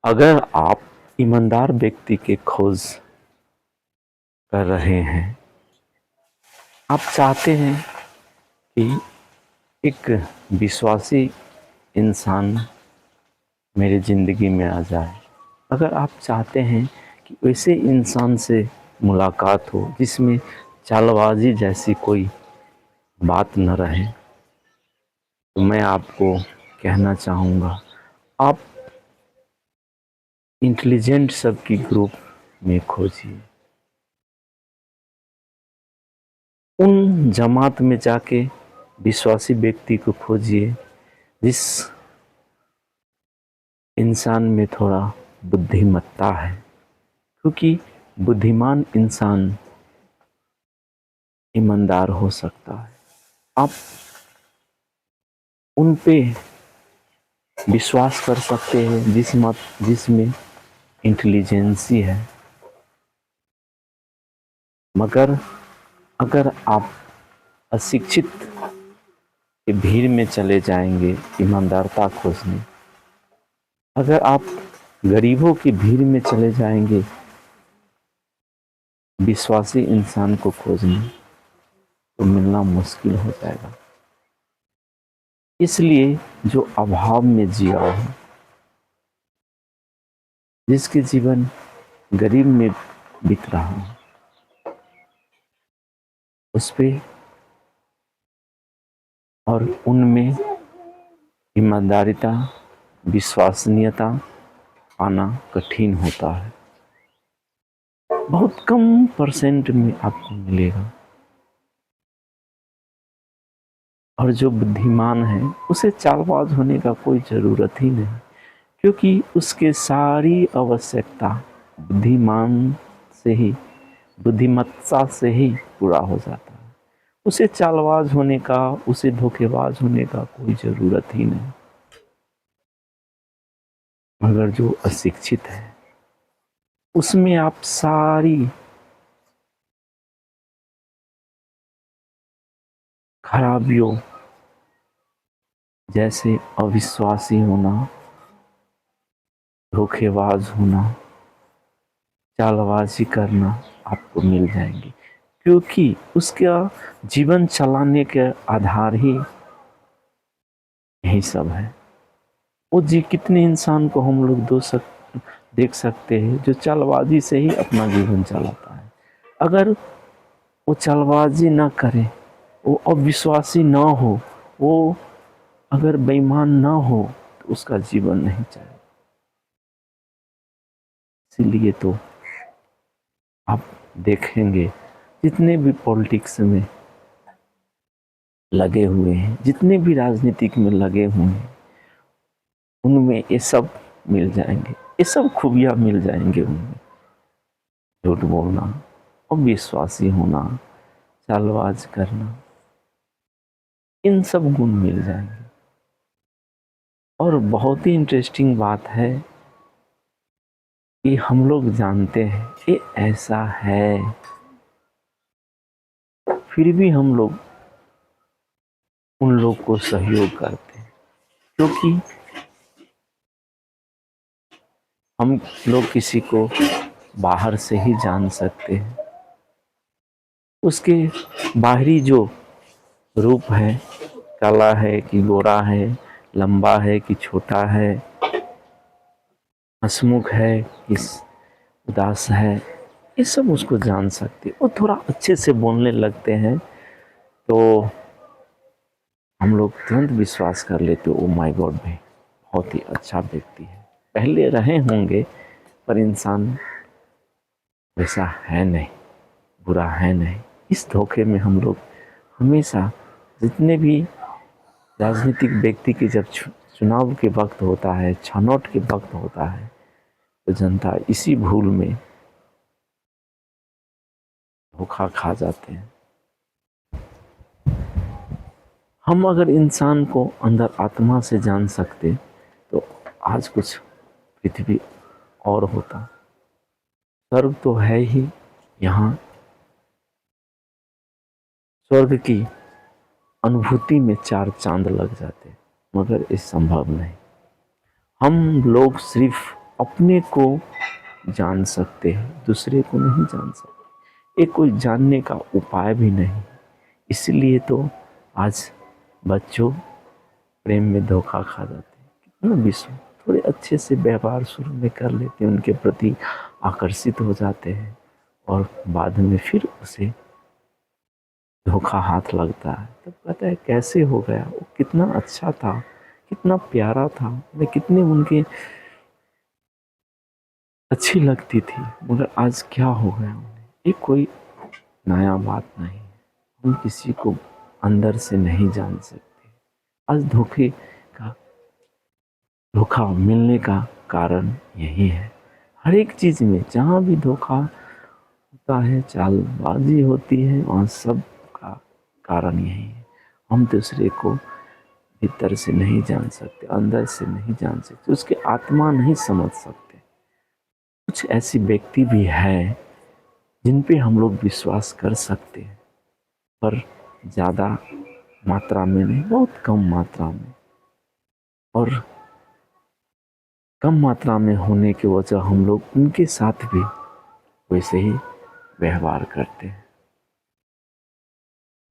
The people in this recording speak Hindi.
अगर आप ईमानदार व्यक्ति की खोज कर रहे हैं, आप चाहते हैं कि एक विश्वासी इंसान मेरी ज़िंदगी में आ जाए, अगर आप चाहते हैं कि वैसे इंसान से मुलाकात हो जिसमें चालबाजी जैसी कोई बात न रहे, तो मैं आपको कहना चाहूँगा, आप इंटेलिजेंट सबकी ग्रुप में खोजिए। उन जमात में जाके विश्वासी व्यक्ति को खोजिए जिस इंसान में थोड़ा बुद्धिमत्ता है, क्योंकि बुद्धिमान इंसान ईमानदार हो सकता है। आप उन पे विश्वास कर सकते हैं जिसमें इंटेलिजेंसी है। मगर अगर आप अशिक्षित की भीड़ में चले जाएंगे ईमानदारता खोजने, अगर आप गरीबों की भीड़ में चले जाएंगे विश्वासी इंसान को खोजने, तो मिलना मुश्किल हो जाएगा। इसलिए जो अभाव में जिया हो, जिसके जीवन गरीब में बीत रहा हो, उस पे और उनमें ईमानदारिता, विश्वसनीयता आना कठिन होता है। बहुत कम परसेंट में आपको मिलेगा। और जो बुद्धिमान है उसे चालबाज होने का कोई ज़रूरत ही नहीं, क्योंकि उसके सारी आवश्यकता बुद्धिमान से ही, बुद्धिमत्ता से ही पूरा हो जाता है। उसे चालबाज होने का, उसे धोखेबाज होने का कोई ज़रूरत ही नहीं। मगर जो अशिक्षित है उसमें आप सारी खराबियों जैसे अविश्वासी होना, धोखेबाज होना, चालबाजी करना आपको मिल जाएंगी, क्योंकि उसका जीवन चलाने के आधार ही यही सब है। वो जी कितने इंसान को हम लोग देख सकते हैं जो चालबाजी से ही अपना जीवन चलाता है। अगर वो चालबाजी ना करे, वो अविश्वासी ना हो, वो अगर बेईमान ना हो, तो उसका जीवन नहीं चलेगा। इसीलिए तो आप देखेंगे जितने भी पॉलिटिक्स में लगे हुए हैं, जितने भी राजनीतिक में लगे हुए हैं, उनमें ये सब मिल जाएंगे, ये सब खूबियाँ मिल जाएंगे उनमें। झूठ बोलना, अविश्वासी होना, चालबाज करना, इन सब गुण मिल जाएंगे। और बहुत ही इंटरेस्टिंग बात है कि हम लोग जानते हैं ये ऐसा है, फिर भी हम लोग उन लोग को सहयोग करते हैं, क्योंकि हम लोग किसी को बाहर से ही जान सकते हैं। उसके बाहरी जो रूप है, काला है कि गोरा है, लंबा है कि छोटा है, हंसमुख है कि उदास है, ये सब उसको जान सकते हैं। वो थोड़ा अच्छे से बोलने लगते हैं तो हम लोग तुरंत विश्वास कर लेते, ओ माय गॉड भाई बहुत ही अच्छा व्यक्ति है। पहले रहे होंगे पर इंसान वैसा है नहीं, बुरा है नहीं। इस धोखे में हम लोग हमेशा, जितने भी राजनीतिक व्यक्ति के जब चुनाव के वक्त होता है, छनौट के वक्त होता है, तो जनता इसी भूल में धोखा खा जाते हैं। हम अगर इंसान को अंदर आत्मा से जान सकते तो आज कुछ पृथ्वी और होता। स्वर्ग तो है ही, यहाँ स्वर्ग की अनुभूति में 4 चांद लग जाते, मगर ये संभव नहीं। हम लोग सिर्फ अपने को जान सकते हैं, दूसरे को नहीं जान सकते। ये कोई जानने का उपाय भी नहीं। इसलिए तो आज बच्चों प्रेम में धोखा खा जाते हैं। कितना विश्व थोड़े अच्छे से व्यवहार शुरू में कर लेते हैं, उनके प्रति आकर्षित हो जाते हैं और बाद में फिर उसे धोखा हाथ लगता है। तब कहता है कैसे हो गया, वो कितना अच्छा था, कितना प्यारा था, मैं कितने उनके अच्छी लगती थी, मगर आज क्या हो गया उन्हें। ये कोई नया बात नहीं। हम किसी को अंदर से नहीं जान सकते। आज धोखा मिलने का कारण यही है। हर एक चीज में जहाँ भी धोखा होता है, चालबाजी होती है, वहाँ सब का कारण यही है। हम दूसरे को भीतर से नहीं जान सकते, अंदर से नहीं जान सकते, उसके आत्मा नहीं समझ सकते। कुछ ऐसी व्यक्ति भी है जिन पे हम लोग विश्वास कर सकते हैं, पर ज़्यादा मात्रा में नहीं, बहुत कम मात्रा में। और कम मात्रा में होने की वजह हम लोग उनके साथ भी वैसे ही व्यवहार करते हैं।